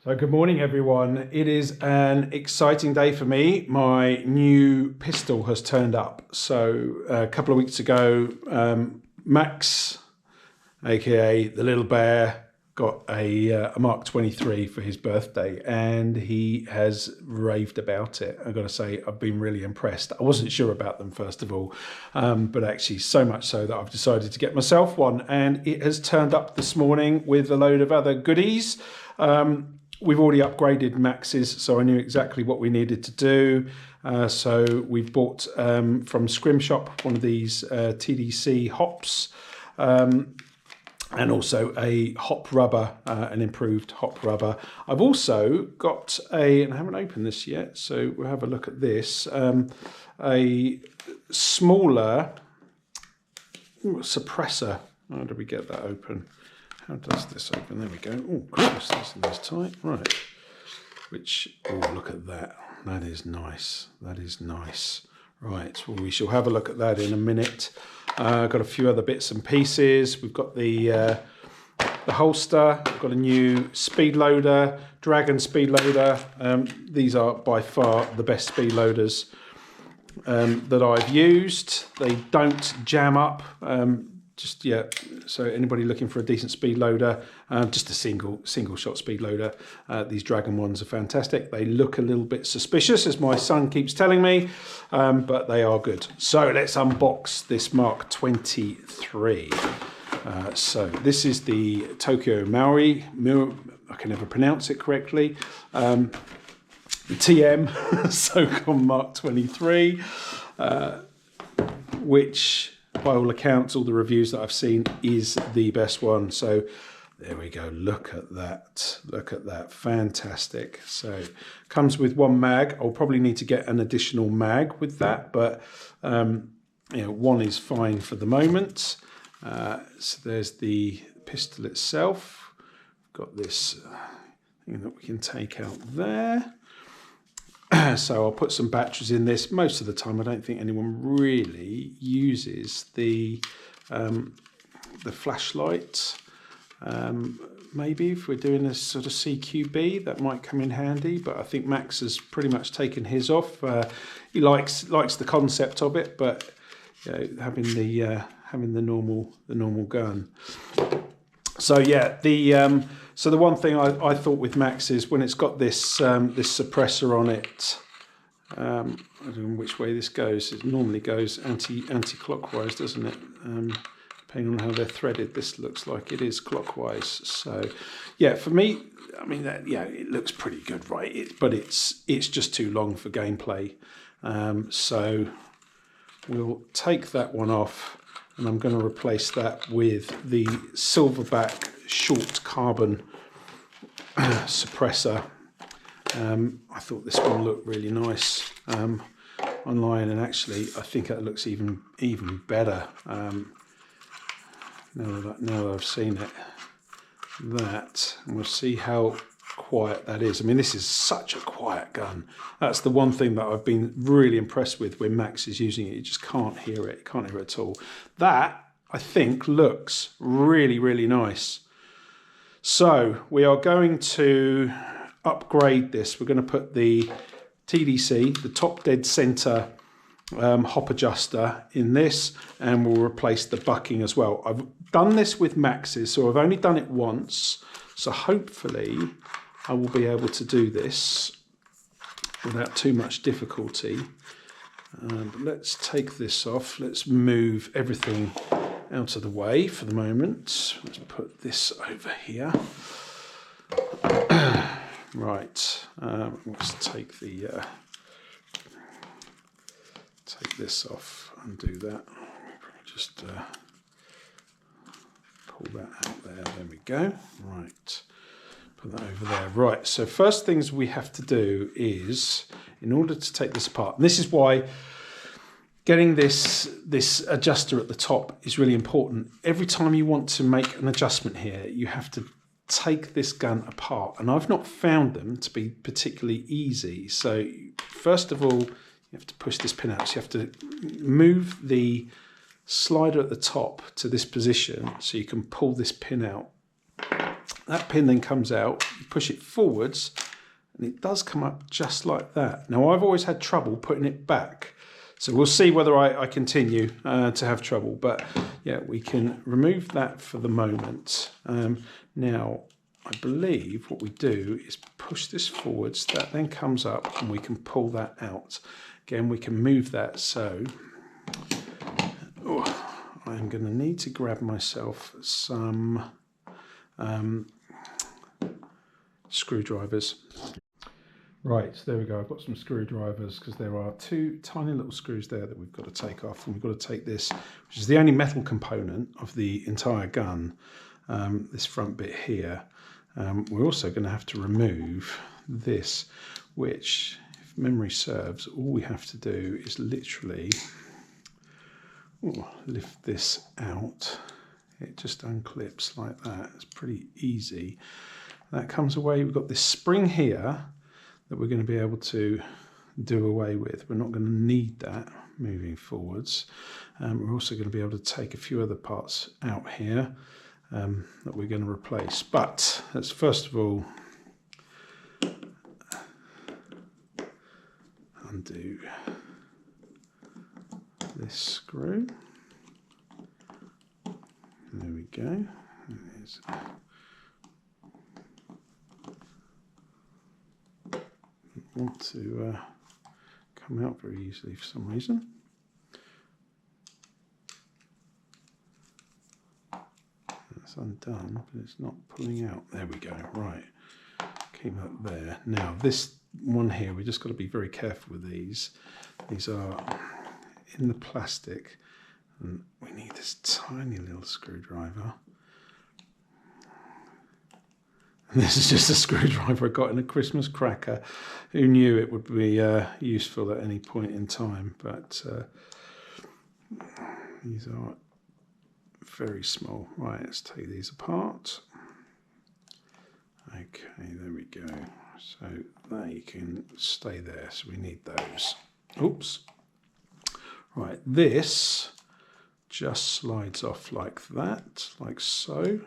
So good morning everyone. It is an exciting day for me. My new pistol has turned up. So a couple of weeks ago, Max, aka the little bear, got a Mk23 for his birthday and he has raved about it. I've got to say, I've been really impressed. I wasn't sure about them first of all, but actually so much so that I've decided to get myself one, and it has turned up this morning with a load of other goodies. We've already upgraded Max's, so I knew exactly what we needed to do. So we've bought from Scrim Shop one of these TDC hops, and also a hop rubber, an improved hop rubber. I've also got and I haven't opened this yet, so we'll have a look at this, a smaller suppressor. How do we get that open? How does this open? There we go. Oh, Christ, that's tight. Right. Oh, look at that. That is nice. That is nice. Right. Well, we shall have a look at that in a minute. Got a few other bits and pieces. We've got the holster. We've got a new speed loader, Dragon speed loader. These are by far the best speed loaders that I've used. They don't jam up. So anybody looking for a decent speed loader, just a single shot speed loader, these Dragon ones are fantastic. They look a little bit suspicious, as my son keeps telling me, but they are good. So let's unbox this Mk23. So this is the Tokyo Marui, I can never pronounce it correctly, the TM SOCOM Mk23, which by all accounts, all the reviews that I've seen, is the best one. So there we go. Look at that. Look at that. Fantastic. So comes with one mag. I'll probably need to get an additional mag with that, but one is fine for the moment. So there's the pistol itself. Got this thing that we can take out there. So I'll put some batteries in this. Most of the time, I don't think anyone really uses the flashlight. Maybe if we're doing this sort of CQB, that might come in handy. But I think Max has pretty much taken his off. He likes the concept of it, but having the normal gun. So yeah, so the one thing I thought with Max is when it's got this this suppressor on it, I don't know which way this goes. It normally goes anti-clockwise, doesn't it? Depending on how they're threaded, this looks like it is clockwise. So yeah, for me, I mean, it looks pretty good, right? But it's just too long for gameplay. So we'll take that one off. And I'm going to replace that with the Silverback short carbon suppressor. I thought this one looked really nice online, and actually I think it looks even better now that I've seen it. And we'll see how quiet that is. I mean, this is such a quiet gun. That's the one thing that I've been really impressed with when Max is using it. You just can't hear it. Can't hear it at all. That, I think, looks really, really nice. So we are going to upgrade this. We're going to put the TDC, the top dead center hop adjuster in this, and we'll replace the bucking as well. I've done this with Max's, so I've only done it once. So hopefully I will be able to do this without too much difficulty. But let's take this off. Let's move everything out of the way for the moment. Let's put this over here. Right. Let's take this off and do that. Just pull that out there. There we go. Right. Put that over there. Right. So first things we have to do is, in order to take this apart, and this is why getting this adjuster at the top is really important. Every time you want to make an adjustment here, you have to take this gun apart, and I've not found them to be particularly easy. So first of all, you have to push this pin out. So you have to move the slider at the top to this position so you can pull this pin out. That pin then comes out, you push it forwards, and it does come up just like that. Now, I've always had trouble putting it back, so we'll see whether I continue to have trouble. But yeah, we can remove that for the moment. Now, I believe what we do is push this forwards, that then comes up, and we can pull that out. Again, we can move that, so I'm going to need to grab myself some screwdrivers. Right, so there we go. I've got some screwdrivers because there are two tiny little screws there that we've got to take off, and we've got to take this, which is the only metal component of the entire gun, this front bit here. We're also going to have to remove this, which, if memory serves, all we have to do is literally lift this out. It just unclips like that. It's pretty easy. That comes away. We've got this spring here that we're going to be able to do away with. We're not going to need that moving forwards. We're also going to be able to take a few other parts out here that we're going to replace. But let's first of all undo this screw. There we go. There's want to come out very easily for some reason. That's undone, but it's not pulling out. There we go. Right, keep that there. Now this one here, we just got to be very careful with these. These are in the plastic, and we need this tiny little screwdriver. This is just a screwdriver I got in a Christmas cracker. Who knew it would be useful at any point in time? But these are very small. Right, let's take these apart. Okay, there we go. So they can stay there. So we need those. Oops. Right, this just slides off like that, like so.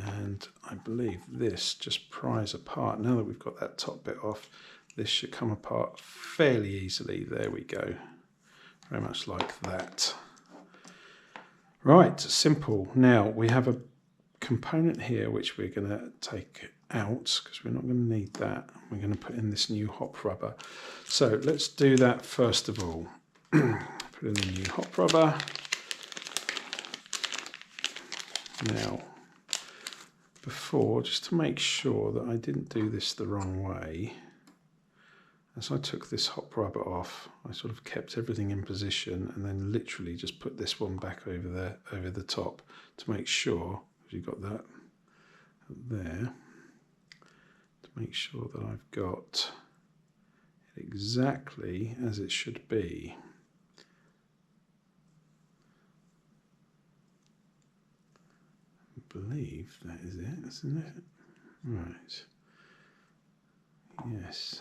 And I believe this just pries apart. Now that we've got that top bit off, this should come apart fairly easily. There we go. Very much like that. Right, simple. Now we have a component here which we're going to take out because we're not going to need that. We're going to put in this new hop rubber. So let's do that first of all. Put in the new hop rubber. Now, before, just to make sure that I didn't do this the wrong way, as I took this hop rubber off, I sort of kept everything in position and then literally just put this one back over there, over the top, to make sure, because you've got that there, to make sure that I've got it exactly as it should be. I believe that is it, isn't it? Right. Yes.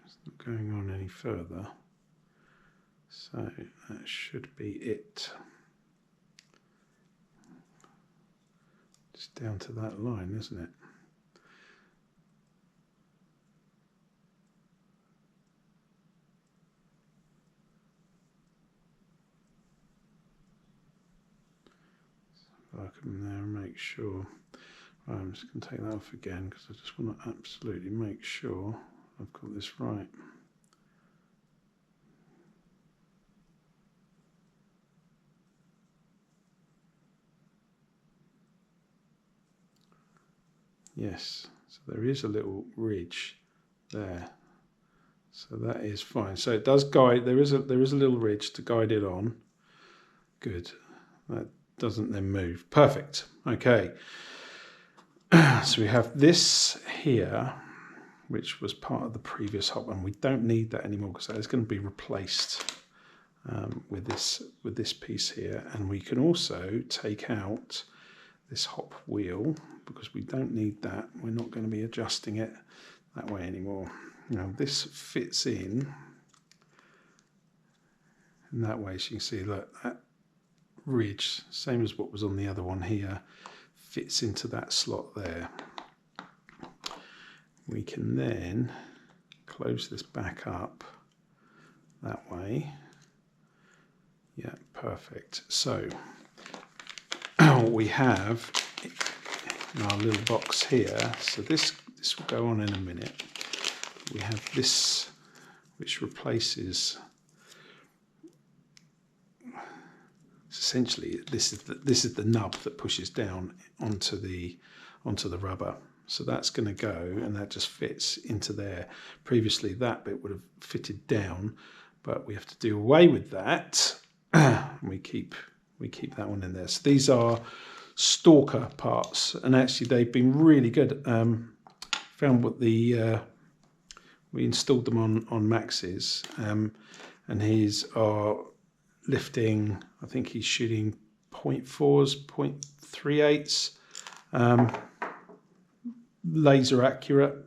It's not going on any further. So that should be it. Just down to that line, isn't it? I come in there and make sure. Right, I'm just going to take that off again because I just want to absolutely make sure I've got this right. Yes, so there is a little ridge there, so that is fine. So it does guide. There is a little ridge to guide it on. Good. That doesn't then move. Perfect. Okay. So we have this here, which was part of the previous hop, and we don't need that anymore because that is going to be replaced with this piece here. And we can also take out this hop wheel because we don't need that. We're not going to be adjusting it that way anymore. Now this fits in that way, so you can see, look, that ridge, same as what was on the other one here, fits into that slot there. We can then close this back up that way. Yeah, perfect. So what we have in our little box here, so this will go on in a minute. We have this which replaces, essentially this is the nub that pushes down onto the rubber. So that's going to go, and that just fits into there. Previously that bit would have fitted down, but we have to do away with that. we keep that one in there. So these are Stalker parts, and actually they've been really good. Found what we installed them on Max's, and his are lifting, I think he's shooting 0.4s, 0.38s, laser accurate,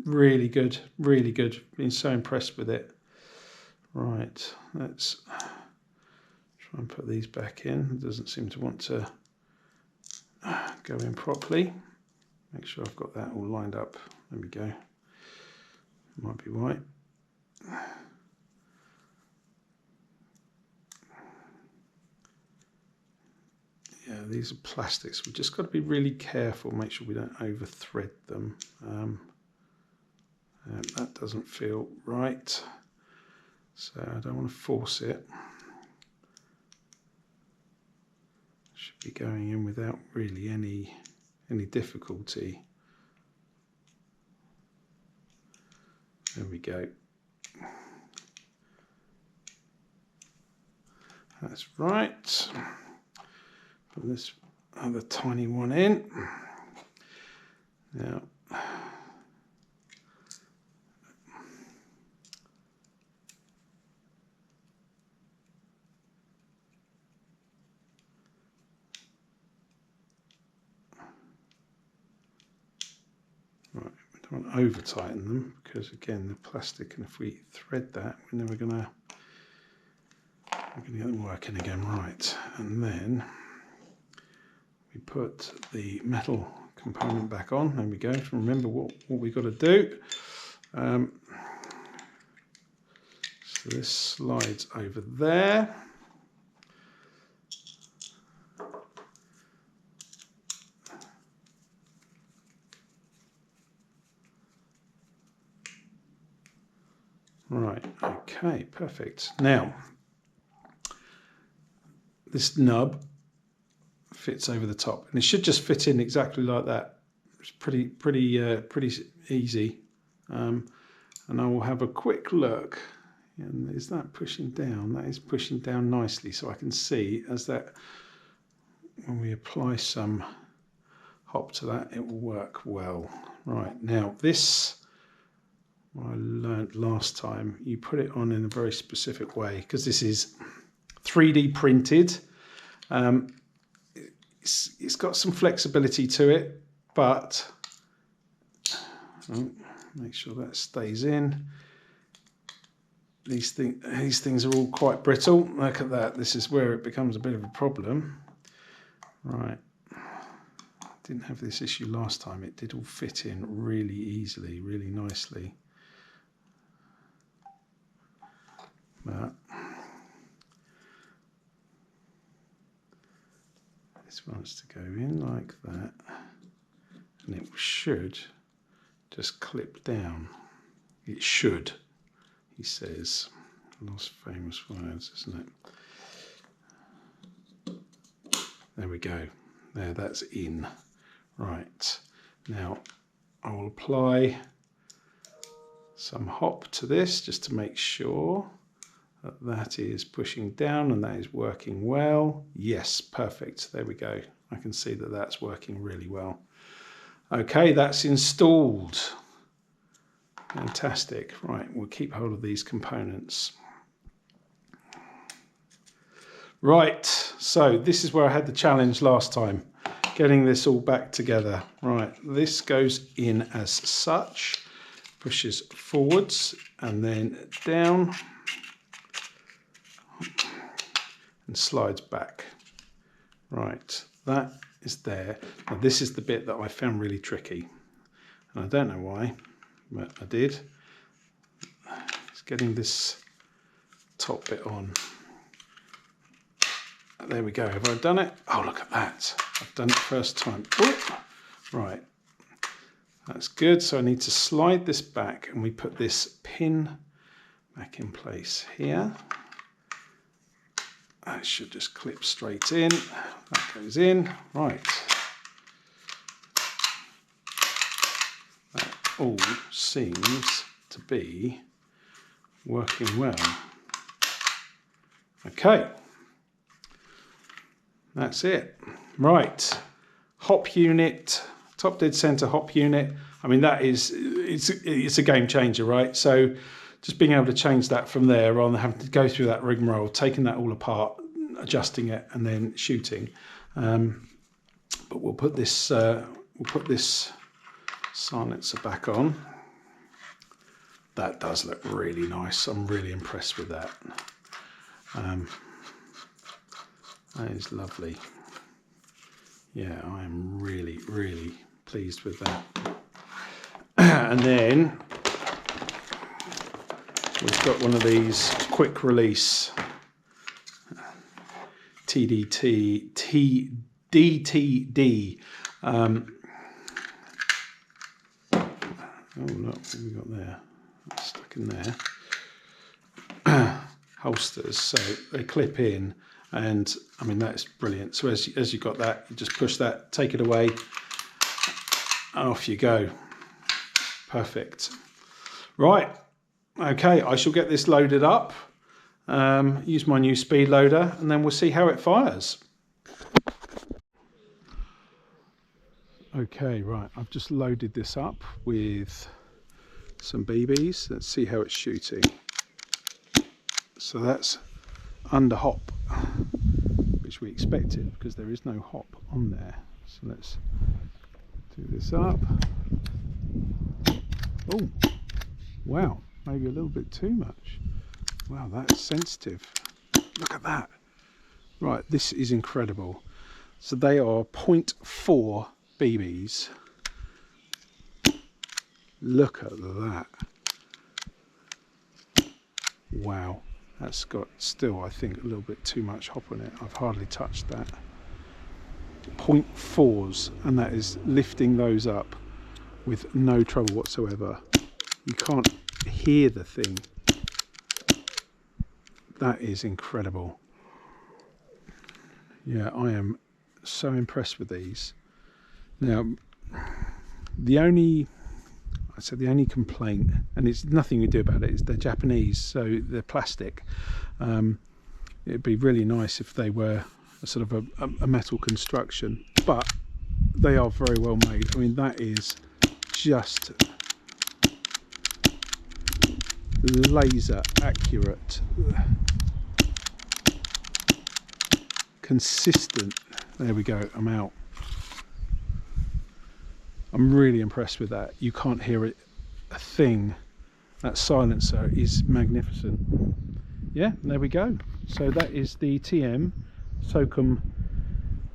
really good, really good. Been so impressed with it. Right, let's try and put these back in. It doesn't seem to want to go in properly. Make sure I've got that all lined up. There we go. Might be right. Yeah, these are plastics. We've just got to be really careful, make sure we don't over thread them. That doesn't feel right, so I don't want to force it. Should be going in without really any difficulty. There we go. That's right. Put this other tiny one in. Now, right, we don't want to over tighten them because again, the plastic, and if we thread that, we're never going to get them working again. Right, and then we put the metal component back on. There we go. Remember what we've got to do. So this slides over there. Right, okay, perfect. Now, this nub fits over the top, and it should just fit in exactly like that. It's pretty easy. And I will have a quick look. And is that pushing down? That is pushing down nicely, so I can see as that, when we apply some hop to that, it will work well. Right, now this, what I learned last time, you put it on in a very specific way, because this is 3D printed. It's got some flexibility to it, but make sure that stays in. These things are all quite brittle. Look at that. This is where it becomes a bit of a problem. Right. Didn't have this issue last time. It did all fit in really easily, really nicely. But this wants to go in like that, and it should just clip down. It should, he says. Lost famous words, isn't it? There we go. There, that's in. Right. Now I will apply some hop to this just to make sure that that is pushing down and that is working well. Yes, perfect. There we go. I can see that that's working really well. Okay, that's installed. Fantastic. Right, we'll keep hold of these components. Right, so this is where I had the challenge last time, getting this all back together. Right, this goes in as such, pushes forwards and then down and slides back. Right, that is there. Now this is the bit that I found really tricky. And I don't know why, but I did. It's getting this top bit on. There we go. Have I done it? Oh, look at that. I've done it first time. Oop. Right. That's good. So I need to slide this back and we put this pin back in place here. That should just clip straight in. That goes in. Right. That all seems to be working well. Okay. That's it. Right. Hop unit, top dead center hop unit. I mean, that is, it's a game changer, right? So just being able to change that from there rather than having to go through that rigmarole, taking that all apart, adjusting it and then shooting. But we'll put this silencer back on. That does look really nice. I'm really impressed with that. That is lovely. Yeah, I am really, really pleased with that. And then we've got one of these quick release DTD. Oh look, what have we got there? That's stuck in there. Holsters, so they clip in. And I mean, that's brilliant. So as you got that, you just push that, take it away, and off you go. Perfect. Right. Okay, I shall get this loaded up, use my new speed loader, and then we'll see how it fires. Okay, right. I've just loaded this up with some BBs. Let's see how it's shooting. So that's under hop, which we expected because there is no hop on there. So let's do this up. Oh, wow, maybe a little bit too much. Wow, that's sensitive. Look at that. Right, this is incredible. So they are 0.4 BBs. Look at that. Wow. That's got still, I think, a little bit too much hop on it. I've hardly touched that. 0.4s, and that is lifting those up with no trouble whatsoever. You can't hear the thing. That is incredible. Yeah, I am so impressed with these. Now, the only complaint, and it's nothing you do about it, is they're Japanese, so they're plastic. It'd be really nice if they were a sort of a metal construction, but they are very well made. I mean, that is just laser accurate, consistent. There we go, I'm out. I'm really impressed with that. You can't hear it a thing. That silencer is magnificent. Yeah, there we go. So that is the TM SOCOM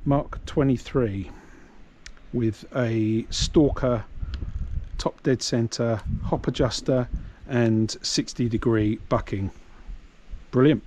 Mk23 with a stalker, top dead center, hop adjuster and 60-degree bucking. Brilliant.